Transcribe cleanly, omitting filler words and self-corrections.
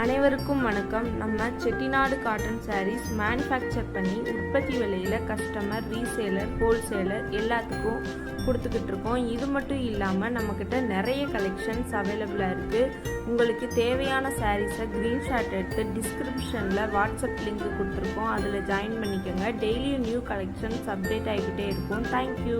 அனைவருக்கும் வணக்கம். நம்ம செட்டிநாடு காட்டன் சாரீஸ் மேனுஃபேக்சர் பண்ணி உற்பத்தி விலையில் கஸ்டமர், ரீசேலர், ஹோல்சேலர் எல்லாத்துக்கும் கொடுத்துக்கிட்டு இருக்கோம். இது மட்டும் இல்லாமல் நம்மக்கிட்ட நிறைய கலெக்ஷன்ஸ் அவைலபிளாக இருக்குது. உங்களுக்கு தேவையான சாரீஸை ஸ்க்ரீன்ஷாட் எடுத்து டிஸ்கிரிப்ஷனில் வாட்ஸ்அப் லிங்க் கொடுத்துருக்கோம். அதில் ஜாயின் பண்ணிக்கோங்க. டெய்லியும் நியூ கலெக்ஷன்ஸ் அப்டேட் ஆகிக்கிட்டே இருக்கும். தேங்க்யூ.